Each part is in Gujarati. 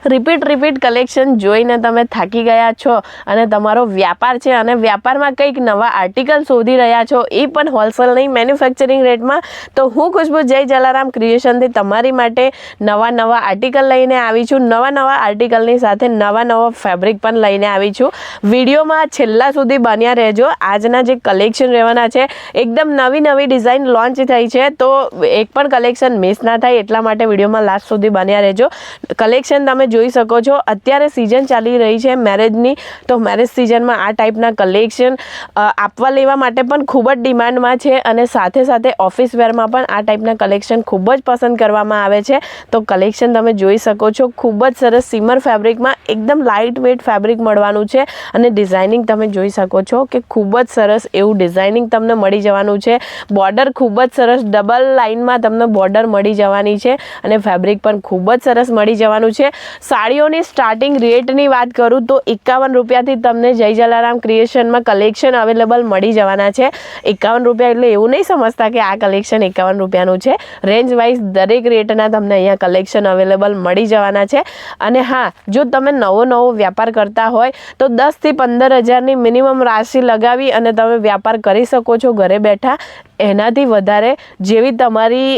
રિપીટ કલેક્શન જોઈને તમે થાકી ગયા છો અને તમારો વ્યાપાર છે અને વ્યાપારમાં કંઈક નવા આર્ટિકલ શોધી રહ્યા છો, એ પણ હોલસેલ નહીં મેન્યુફેક્ચરિંગ રેટમાં, તો હું ખુશ્બુ જય જલારામ ક્રિએશનથી તમારી માટે નવા આર્ટિકલ લઈને આવી છું. નવા આર્ટિકલની સાથે નવા ફેબ્રિક પણ લઈને આવી છું. વિડીયોમાં છેલ્લા સુધી બન્યા રહેજો. આજના જે કલેક્શન રહેવાના છે એકદમ નવી ડિઝાઇન લોન્ચ થઈ છે, તો એક પણ કલેક્શન મિસ ના થાય એટલા માટે વિડીયોમાં લાસ્ટ સુધી બન્યા રહેજો. કલેક્શન તમે જોઈ શકો છો. અત્યારે સિઝન ચાલી રહી છે મેરેજની, તો મેરેજ સિઝનમાં આ ટાઈપના કલેક્શન આપવા લેવા માટે પણ ખૂબ જ ડિમાન્ડમાં છે અને સાથે ઓફિસ વેરમાં પણ આ ટાઈપના કલેક્શન ખૂબ જ પસંદ કરવામાં આવે છે. તો કલેક્શન તમે જોઈ શકો છો. ખૂબ જ સરસ સિમર ફેબ્રિકમાં એકદમ લાઇટ વેઇટ ફેબ્રિક મળવાનું છે અને ડિઝાઇનિંગ તમે જોઈ શકો છો કે ખૂબ જ સરસ એવું ડિઝાઇનિંગ તમને મળી જવાનું છે. બોર્ડર ખૂબ જ સરસ ડબલ લાઇનમાં તમને બોર્ડર મળી જવાની છે અને ફેબ્રિક પણ ખૂબ જ સરસ મળી જવાનું છે. સાડીઓની સ્ટાર્ટિંગ રેટની વાત કરું તો 51 રૂપિયાથી તમને જય જલારામ ક્રિએશનમાં કલેક્શન અવેલેબલ મળી જવાના છે. 51 રૂપિયા એટલે એવું નહીં સમજતા કે આ કલેક્શન 51 રૂપિયાનું છે. રેન્જ વાઇઝ દરેક રેટના તમને અહીંયા કલેક્શન અવેલેબલ મળી જવાના છે. અને હા, જો તમે નવો વ્યાપાર કરતા હોય તો 10 થી 15 હજારની મિનિમમ રાશિ લગાવી અને તમે વ્યાપાર કરી શકો છો ઘરે બેઠા. એનાથી વધારે જેવી તમારી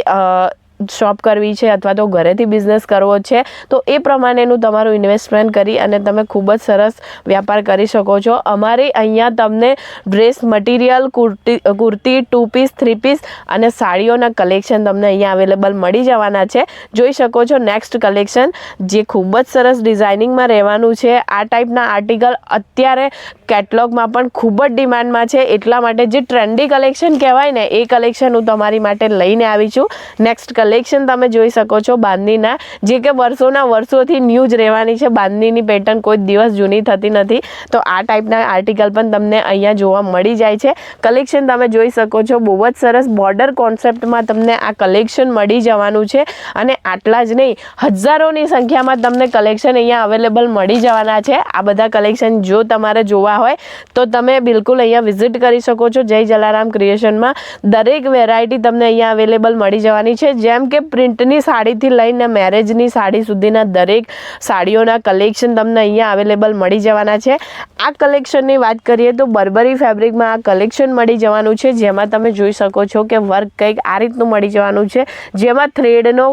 શોપ કરવી છે અથવા તો ઘરેથી બિઝનેસ કરવો છે તો એ પ્રમાણેનું તમારું ઇન્વેસ્ટમેન્ટ કરી અને તમે ખૂબ જ સરસ વ્યાપાર કરી શકો છો. અમારે અહીંયા તમને dress material, kurti, 2 piece, 3 piece અને સાડીઓના કલેક્શન તમને અહીંયા અવેલેબલ મળી જવાના છે. જોઈ શકો છો નેક્સ્ટ કલેક્શન જે ખૂબ જ સરસ ડિઝાઇનિંગમાં રહેવાનું છે. આ ટાઈપના આર્ટિકલ અત્યારે કેટલોગમાં પણ ખૂબ જ ડિમાન્ડમાં છે, એટલા માટે જે ટ્રેન્ડી કલેક્શન કહેવાય ને એ કલેક્શન હું તમારી માટે લઈને આવી છું. નેક્સ્ટ કલેક્શન તમે જોઈ શકો છો બાંધણીના, જે કે વર્ષોથી ન્યૂ જ રહેવાની છે. બાંધણીની પેટર્ન કોઈ દિવસ જૂની થતી નથી, તો આ ટાઈપના આર્ટિકલ પણ તમને અહીંયા જોવા મળી જાય છે. કલેક્શન તમે જોઈ શકો છો. બહુ જ સરસ બોર્ડર કોન્સેપ્ટમાં તમને આ કલેક્શન મળી જવાનું છે અને આટલા જ નહીં, હજારોની સંખ્યામાં તમને કલેક્શન અહીંયા અવેલેબલ મળી જવાના છે. આ બધા કલેક્શન જો તમારે જોવા હોય તો તમે બિલકુલ અહીંયા વિઝિટ કરી શકો છો જય જલારામ ક્રિએશનમાં. દરેક વેરાયટી તમને અહીંયા અવેલેબલ મળી જવાની છે. જેમ કે પ્રિન્ટની સાડીથી લઈને મેરેજની સાડી સુધીના દરેક સાડીઓના કલેક્શન તમને અહીંયા અવેલેબલ મળી જવાના છે. આ કલેક્શનની વાત કરીએ તો બર્બરી ફેબ્રિકમાં આ કલેક્શન મળી જવાનું છે, જેમાં તમે જોઈ શકો છો કે વર્ક કંઈક આ રીતનું મળી જવાનું છે, જેમાં થ્રેડનો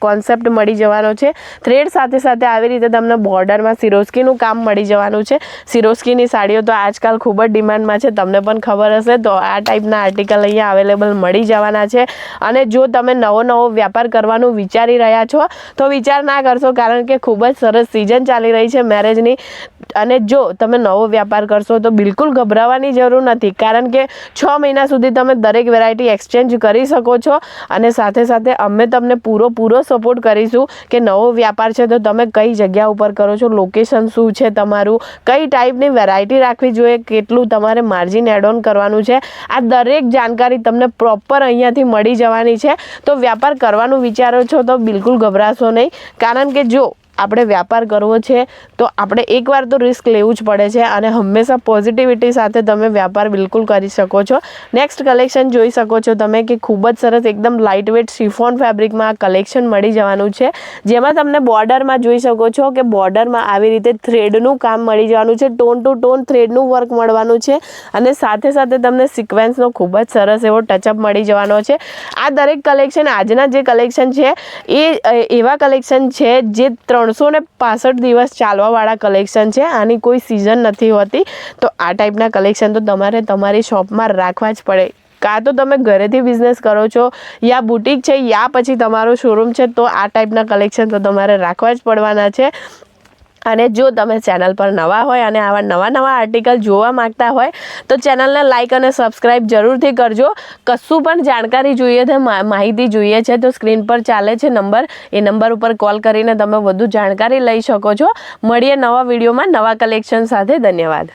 કોન્સેપ્ટ મળી જવાનો છે. થ્રેડ સાથે આવી રીતે તમને બોર્ડરમાં સિરોસ્કીનું કામ મળી જવાનું છે. સિરોસ્કીની સાડીઓ તો આજકાલ ખૂબ જ ડિમાન્ડમાં છે, તમને પણ ખબર હશે. તો આ ટાઈપના આર્ટિકલ અહીંયા અવેલેબલ મળી જવાના છે. અને જો તમે નવો વ્યાપાર કરવાનું વિચારી રહ્યા છો તો વિચાર ના કરશો, કારણ કે ખૂબ જ સરસ સિઝન ચાલી રહી છે મેરેજની. અને જો તમે નવો વ્યાપાર કરશો તો બિલકુલ ગભરાવાની જરૂર નથી, કારણ કે 6 મહિના સુધી તમે દરેક વેરાયટી એક્સચેન્જ કરી શકો છો અને સાથે અમે તમને પૂરો સપોર્ટ કરીશું કે નવો વ્યાપાર છે તો તમે કઈ જગ્યા ઉપર કરો છો, લોકેશન શું છે તમારું, કઈ ટાઈપની વેરાયટી રાખવી જોઈએ, કેટલું તમારે માર્જિન એડ ઓન કરવાનું છે, આ દરેક જાણકારી તમને પ્રોપર અહીંયાથી મળી જવાની છે. તો વ્યાપાર કરવાનું વિચારો છો તો બિલકુલ ગભરાશો નહીં, કારણ કે જો આપણે વ્યાપાર કરવો છે તો આપણે એકવાર તો રિસ્ક લેવું જ પડે છે અને હંમેશા પોઝિટિવિટી સાથે તમે વ્યાપાર બિલકુલ કરી શકો છો. નેક્સ્ટ કલેક્શન જોઈ શકો છો તમે કે ખૂબ જ સરસ એકદમ લાઇટ વેટ શિફોન ફેબ્રિકમાં આ કલેક્શન મળી જવાનું છે, જેમાં તમને બોર્ડરમાં જોઈ શકો છો કે બોર્ડરમાં આવી રીતે થ્રેડનું કામ મળી જવાનું છે. ટોન ટુ ટોન થ્રેડનું વર્ક મળવાનું છે અને સાથે તમને સિક્વેન્સનો ખૂબ જ સરસ એવો ટચઅપ મળી જવાનો છે. આ દરેક કલેક્શન આજના જે કલેક્શન છે એ એવા કલેક્શન છે જે 365 દિવસ ચાલવાવાળા કલેક્શન છે. આની કોઈ સિઝન નથી હોતી. તો આ ટાઈપના કલેક્શન તો તમારે તમારી શોપમાં રાખવા જ પડે. કાં તો તમે ઘરેથી બિઝનેસ કરો છો યા બુટીક છે યા પછી તમારો શોરૂમ છે, તો આ ટાઈપના કલેક્શન તો તમારે રાખવા જ પડવાના છે. અને જો તમે ચેનલ પર નવા હોય અને આવા નવા આર્ટિકલ જોવા માંગતા હોય તો ચેનલને લાઇક અને સબસ્ક્રાઈબ જરૂરથી કરજો. કશું પણ જાણકારી જોઈએ છે, માહિતી જોઈએ છે તો સ્ક્રીન પર ચાલે છે નંબર, એ નંબર ઉપર કોલ કરીને તમે વધુ જાણકારી લઈ શકો છો. મળીએ નવા વિડીયોમાં નવા કલેક્શન સાથે. ધન્યવાદ.